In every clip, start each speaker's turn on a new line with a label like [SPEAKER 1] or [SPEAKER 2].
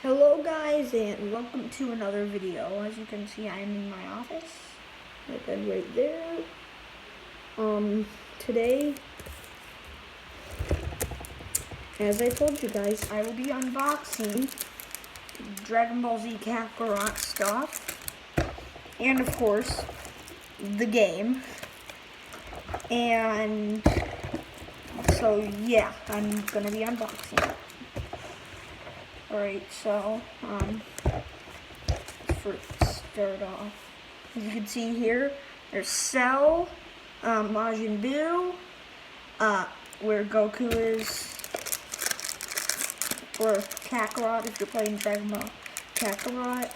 [SPEAKER 1] Hello guys, and welcome to another video. As you can see, I am in my office. My bed right there. Today, as I told you guys, I will be unboxing Dragon Ball Z Kakarot stuff. And of course, the game. And so yeah, I'm gonna be unboxing it. Alright, so, start off, as you can see here, there's Cell, Majin Buu, where Goku is, or Kakarot if you're playing Dragon Ball Kakarot.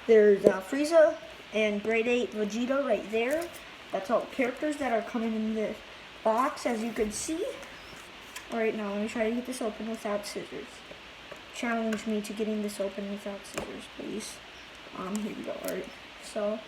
[SPEAKER 1] There's Frieza and Grade 8 Vegeta right there. That's all characters that are coming in the box, as you can see. Alright, now let me try to get this open without scissors. Challenge me to getting this open without scissors, please. Here we go. Alright, so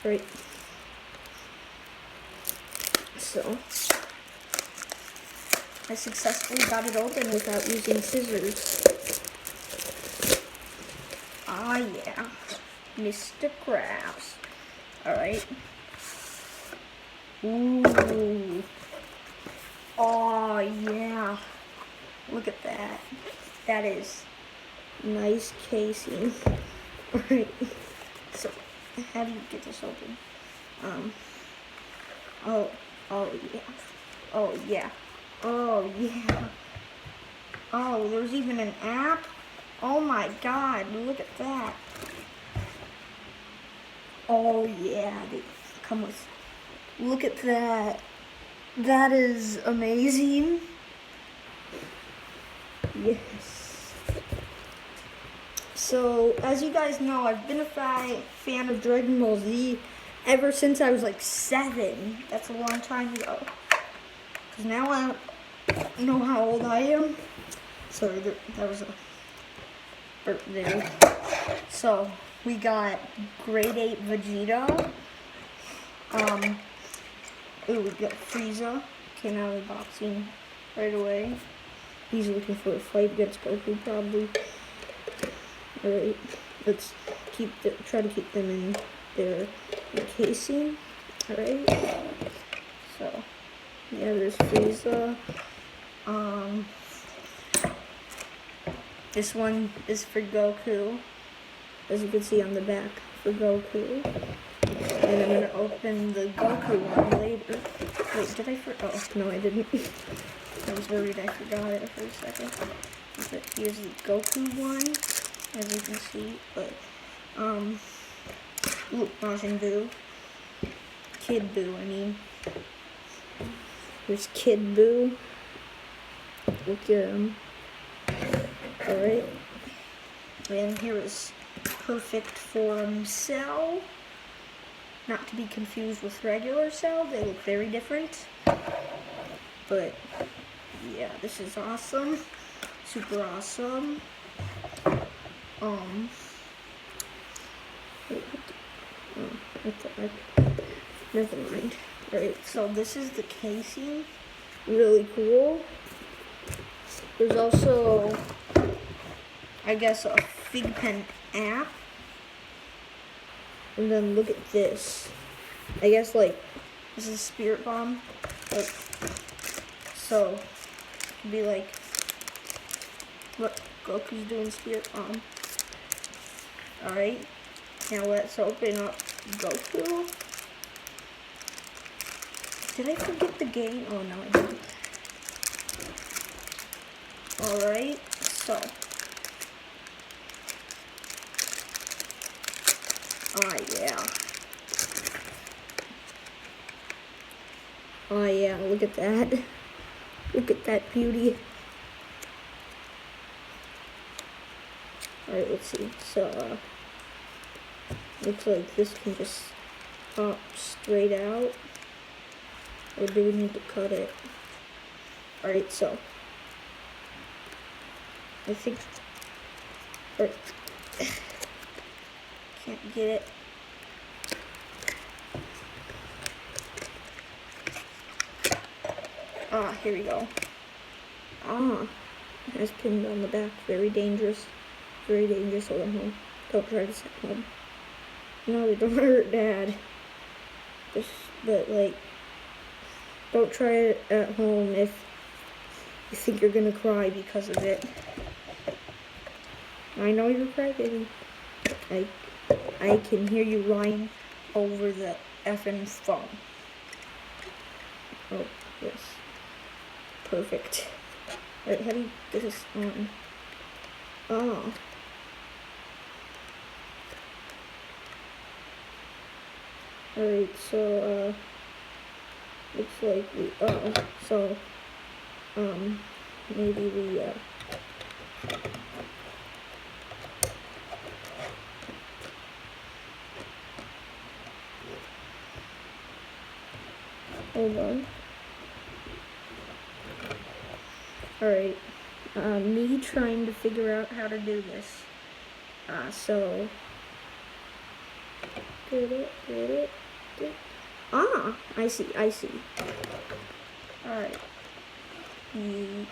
[SPEAKER 1] Right. So I successfully got it open without using scissors. Ah yeah, Mr. Krabs. Alright. Ooh. Oh yeah. Look at that. That is nice casing. Alright. So how do you get this open? Oh yeah. Oh yeah. Oh yeah. Oh, there's even an app? Oh my god, look at that. Oh yeah, they come with, look at that. That is amazing. Yes. So, as you guys know, I've been a fan of Dragon Ball Z ever since I was like 7. That's a long time ago. Because now I don't know how old I am. Sorry, that was a burp there. So, we got Grade 8 Vegeta. We got Frieza. Came out of the boxing right away. He's looking for a fight against Goku, probably. Alright, let's try to keep them in their casing. Alright, so yeah, there's Frieza. This one is for Goku, as you can see on the back, for Goku. And I'm gonna open the Goku one later. Wait, did I oh, no I didn't. I was worried I forgot it for a second. But here's the Goku one, as you can see. But, Majin Buu. Kid Buu, I mean. Here's Kid Buu. Look at him. Alright. And here is Perfect Form Cell. Not to be confused with regular Cell. They look very different. But, yeah, this is awesome. Super awesome. Never mind. Right, so this is the casing. Really cool. There's also, I guess, a Fig Pen app. And then look at this. I guess, like, this is a Spirit Bomb. Like, so, it could be like, look, Goku's doing Spirit Bomb. Alright, now let's open up Goku. Did I forget the game? Oh no, I didn't. Alright, so. Ah yeah. Oh yeah, look at that. Look at that beauty. Alright, let's see. So, looks like this can just pop straight out? Or do we need to cut it? Alright, so I think, or can't get it. Ah, here we go. Ah, it has pinned on the back. Very dangerous. Very dangerous. Hold on, home. Don't try this at home. No, they don't hurt Dad. But like, don't try it at home if you think you're gonna cry because of it. I know you're crying. I can hear you lying over the effing phone. Oh, yes. Perfect. Alright, how do you get this on? Oh. Alright, so, looks like we, maybe we, hold on. Alright, me trying to figure out how to do this. So, get it. Ah, I see. Alright. Yeet.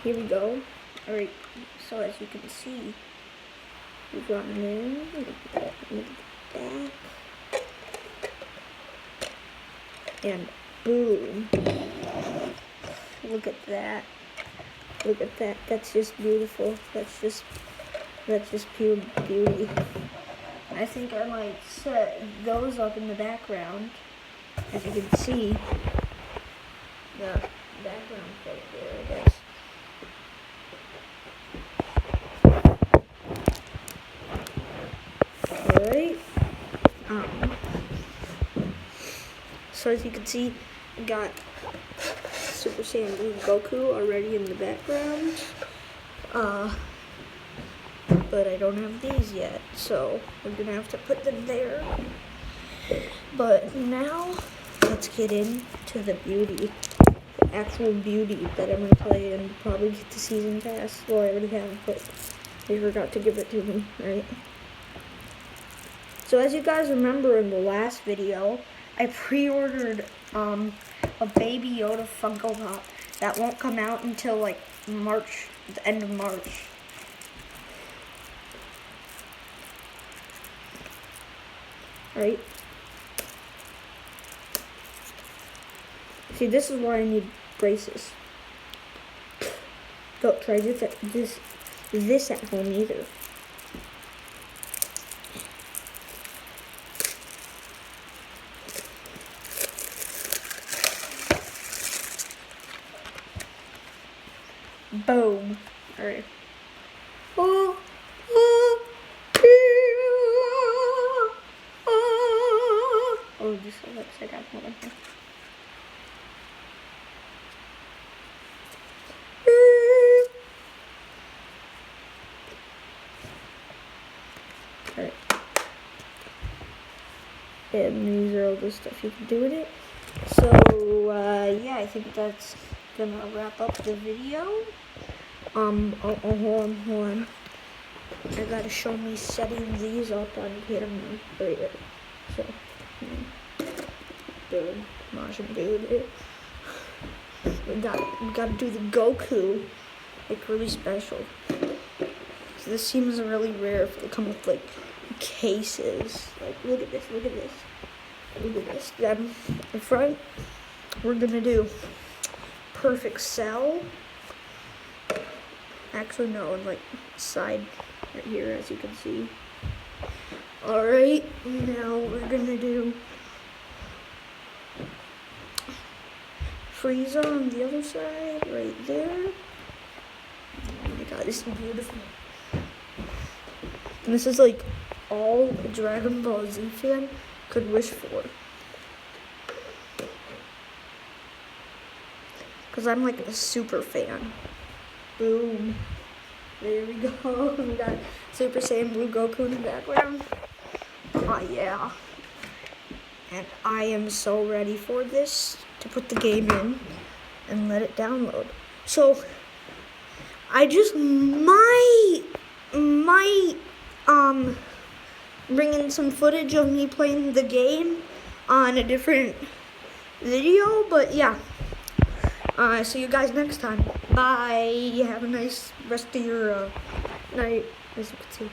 [SPEAKER 1] Here we go. Alright, so as you can see, we've gotten in the back, and boom. Look at that. Look at that. That's just beautiful. That's just pure beauty. I think I might set those up in the background. As you can see, the background right there, I guess. Alright. So as you can see, we got Super Saiyan Blue Goku already in the background. But I don't have these yet, so we're gonna have to put them there. But now, let's get into the beauty. The actual beauty that I'm gonna play and probably get the season pass. Well, I already have, but they forgot to give it to me, right? So as you guys remember in the last video, I pre-ordered a Baby Yoda Funko Pop that won't come out until like March, the end of March. Right? See, this is why I need braces. Don't try this at home either. Boom. Alright. Oh, just hold upside down. Hold on here. Alright. And these are all the stuff you can do with it. So, yeah, I think that's gonna wrap up the video. Hold on. I gotta show me setting these up on camera. Right there. So, dude, Majin dude. We gotta do the Goku, like really special. So this seems really rare if they come with like cases. Like, look at this. Then in front, we're gonna do Perfect Cell. Actually, no, like side right here, as you can see. Alright, now we're gonna do Frieza on the other side, right there. This is beautiful. And this is like all a Dragon Ball Z fan could wish for. Because I'm like a super fan. Boom. There we go. We got Super Saiyan Blue Goku in the background. Oh yeah. And I am so ready for this to put the game in and let it download. So I just might bring in some footage of me playing the game on a different video, but yeah. See you guys next time. Bye. Have a nice rest of your night, as you can see.